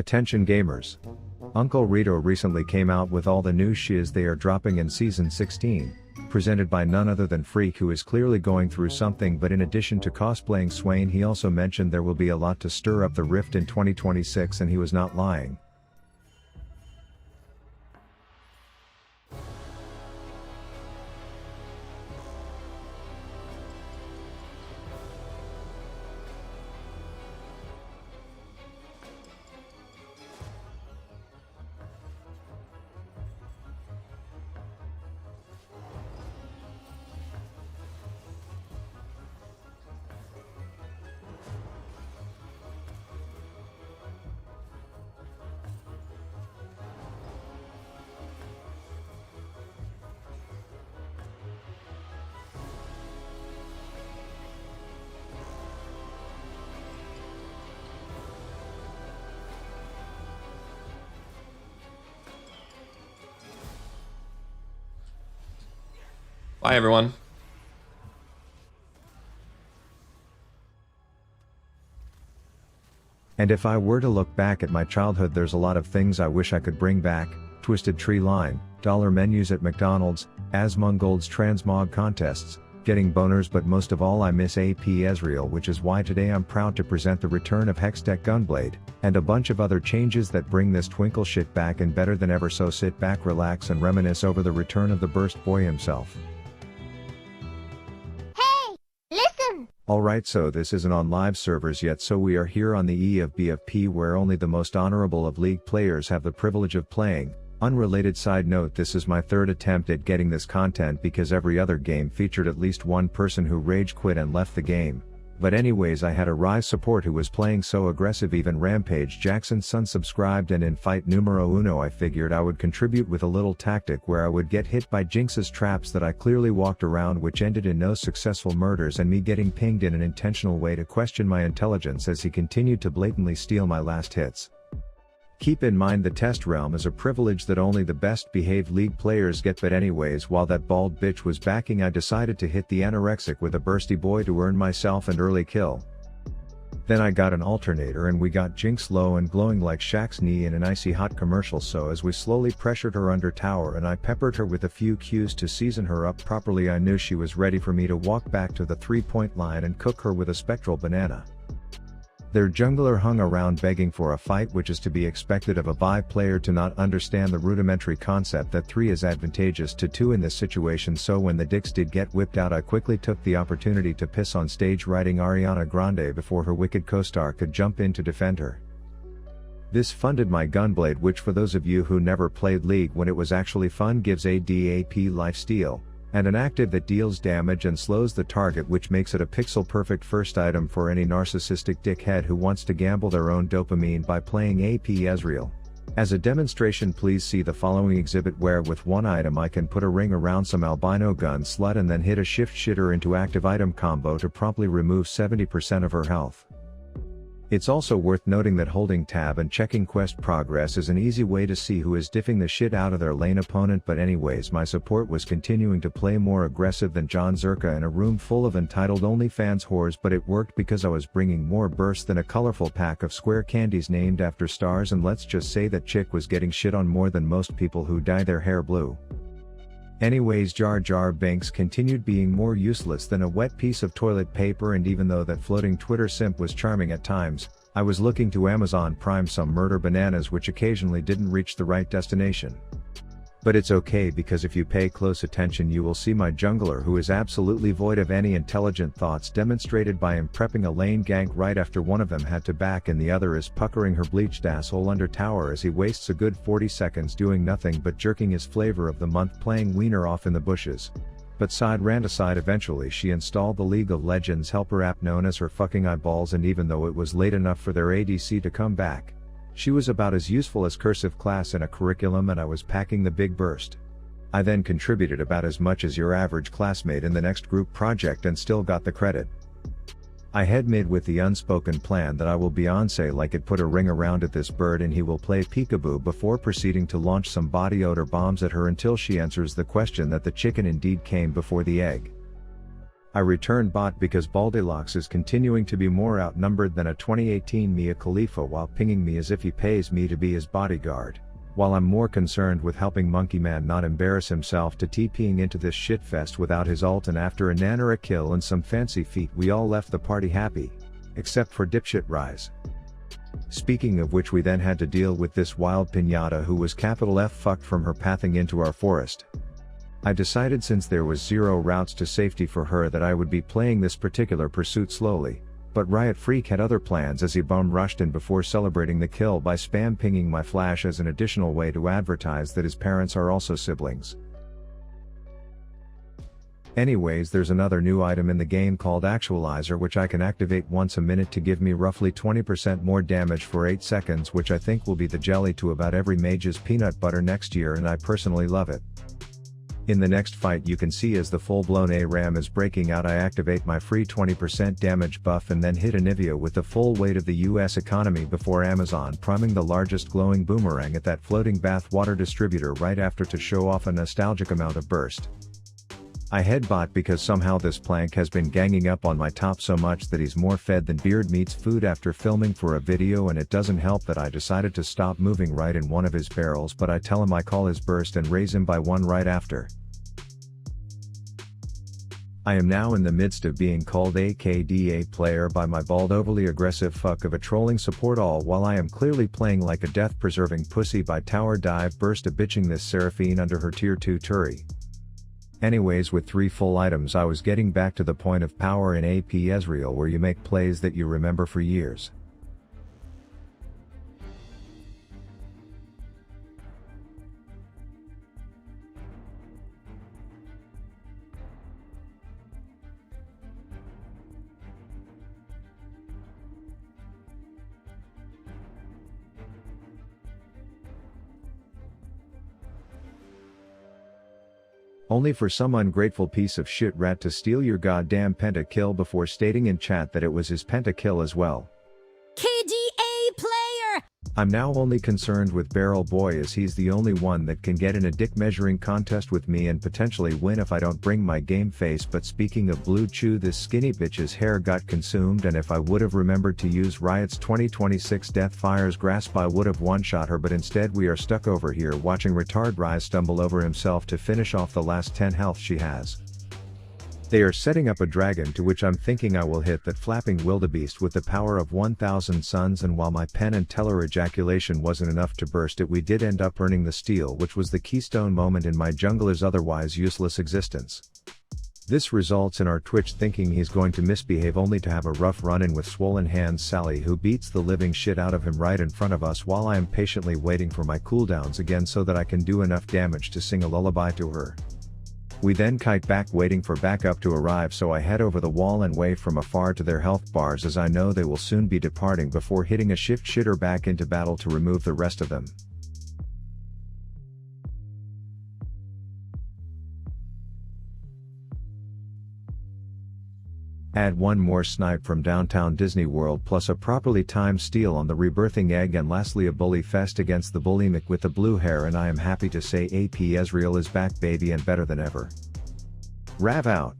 Attention gamers. Uncle Rito recently came out with all the new shiz they are dropping in Season 16, presented by none other than Freak, who is clearly going through something, but in addition to cosplaying Swain, he also mentioned there will be a lot to stir up the Rift in 2026, and he was not lying. Bye, everyone. And if I were to look back at my childhood, there's a lot of things I wish I could bring back: Twisted Tree Line, dollar menus at McDonald's, Asmongold's transmog contests, getting boners, but most of all I miss AP Ezreal, which is why today I'm proud to present the return of Hextech Gunblade, and a bunch of other changes that bring this twinkle shit back and better than ever. So sit back, relax, and reminisce over the return of the Burst Boy himself. Alright, so this isn't on live servers yet, so we are here on the E of BFP, where only the most honorable of League players have the privilege of playing. Unrelated side note, this is my third attempt at getting this content because every other game featured at least one person who rage quit and left the game. But anyways, I had a Rise support who was playing so aggressive even Rampage Jackson's son subscribed, and in fight numero uno I figured I would contribute with a little tactic where I would get hit by Jinx's traps that I clearly walked around, which ended in no successful murders and me getting pinged in an intentional way to question my intelligence as he continued to blatantly steal my last hits. Keep in mind the test realm is a privilege that only the best behaved League players get, but anyways, while that bald bitch was backing, I decided to hit the anorexic with a bursty boy to earn myself an early kill. Then I got an alternator and we got Jinx low and glowing like Shaq's knee in an icy hot commercial, so as we slowly pressured her under tower and I peppered her with a few Qs to season her up properly, I knew she was ready for me to walk back to the 3-point line and cook her with a spectral banana. Their jungler hung around begging for a fight, which is to be expected of a Vi player to not understand the rudimentary concept that 3 is advantageous to 2 in this situation. So when the dicks did get whipped out, I quickly took the opportunity to piss on stage riding Ariana Grande before her wicked co-star could jump in to defend her. This funded my Gunblade, which for those of you who never played League when it was actually fun, gives ADAP lifesteal, and an active that deals damage and slows the target, which makes it a pixel perfect first item for any narcissistic dickhead who wants to gamble their own dopamine by playing AP Ezreal. As a demonstration, please see the following exhibit where with one item I can put a ring around some albino gun slut and then hit a shift shitter into active item combo to promptly remove 70% of her health. It's also worth noting that holding tab and checking quest progress is an easy way to see who is diffing the shit out of their lane opponent. But anyways, my support was continuing to play more aggressive than John Zerka in a room full of entitled OnlyFans whores, but it worked because I was bringing more burst than a colorful pack of square candies named after stars, and let's just say that chick was getting shit on more than most people who dye their hair blue. Anyways, Jar Jar Binks continued being more useless than a wet piece of toilet paper, and even though that floating Twitter simp was charming at times, I was looking to Amazon Prime some murder bananas which occasionally didn't reach the right destination. But it's okay, because if you pay close attention you will see my jungler, who is absolutely void of any intelligent thoughts, demonstrated by him prepping a lane gank right after one of them had to back and the other is puckering her bleached asshole under tower as he wastes a good 40 seconds doing nothing but jerking his flavor of the month playing wiener off in the bushes. But side rant aside, eventually she installed the League of Legends helper app known as her fucking eyeballs, and even though it was late enough for their ADC to come back, she was about as useful as cursive class in a curriculum, and I was packing the big burst. I then contributed about as much as your average classmate in the next group project and still got the credit. I had made with the unspoken plan that I will Beyonce like it, put a ring around at this bird and he will play peekaboo before proceeding to launch some body odor bombs at her until she answers the question that the chicken indeed came before the egg. I returned bot because Baldilox is continuing to be more outnumbered than a 2018 Mia Khalifa while pinging me as if he pays me to be his bodyguard. While I'm more concerned with helping Monkey Man not embarrass himself to TPing into this shitfest without his ult, and after a Nanara kill and some fancy feat we all left the party happy. Except for dipshit Rise. Speaking of which, we then had to deal with this wild pinata who was capital F fucked from her pathing into our forest. I decided since there was 0 routes to safety for her that I would be playing this particular pursuit slowly, but Riot Freak had other plans as he bum rushed in before celebrating the kill by spam pinging my flash as an additional way to advertise that his parents are also siblings. Anyways, there's another new item in the game called Actualizer which I can activate once a minute to give me roughly 20% more damage for 8 seconds, which I think will be the jelly to about every mage's peanut butter next year, and I personally love it. In the next fight you can see as the full-blown ARAM is breaking out, I activate my free 20% damage buff and then hit Anivia with the full weight of the US economy before Amazon priming the largest glowing boomerang at that floating bath water distributor right after to show off a nostalgic amount of burst. I headbot because somehow this plank has been ganging up on my top so much that he's more fed than beard meets food after filming for a video, and it doesn't help that I decided to stop moving right in one of his barrels, but I tell him I call his burst and raise him by 1 right after. I am now in the midst of being called a KDA player by my bald overly aggressive fuck of a trolling support, all while I am clearly playing like a death preserving pussy by tower dive burst a bitching this Seraphine under her tier 2 Turi. Anyways, with 3 full items I was getting back to the point of power in AP Ezreal where you make plays that you remember for years. Only for some ungrateful piece of shit rat to steal your goddamn pentakill before stating in chat that it was his pentakill as well. KDA player! I'm now only concerned with Barrel Boy as he's the only one that can get in a dick measuring contest with me and potentially win if I don't bring my game face. But speaking of Blue Chew, this skinny bitch's hair got consumed, and if I would have remembered to use Riot's 2026 Deathfire's grasp I would have one-shot her, but instead we are stuck over here watching retard Rise stumble over himself to finish off the last 10 health she has. They are setting up a dragon to which I'm thinking I will hit that flapping wildebeest with the power of 1000 suns, and while my Penn and Teller ejaculation wasn't enough to burst it, we did end up earning the steal, which was the keystone moment in my jungler's otherwise useless existence. This results in our Twitch thinking he's going to misbehave only to have a rough run-in with swollen hands Sally, who beats the living shit out of him right in front of us while I am patiently waiting for my cooldowns again so that I can do enough damage to sing a lullaby to her. We then kite back waiting for backup to arrive, so I head over the wall and wave from afar to their health bars as I know they will soon be departing before hitting a shift shitter back into battle to remove the rest of them. Add one more snipe from downtown Disney World plus a properly timed steal on the rebirthing egg, and lastly a bully fest against the bulimic with the blue hair, and I am happy to say AP Ezreal is back baby and better than ever. Rav out.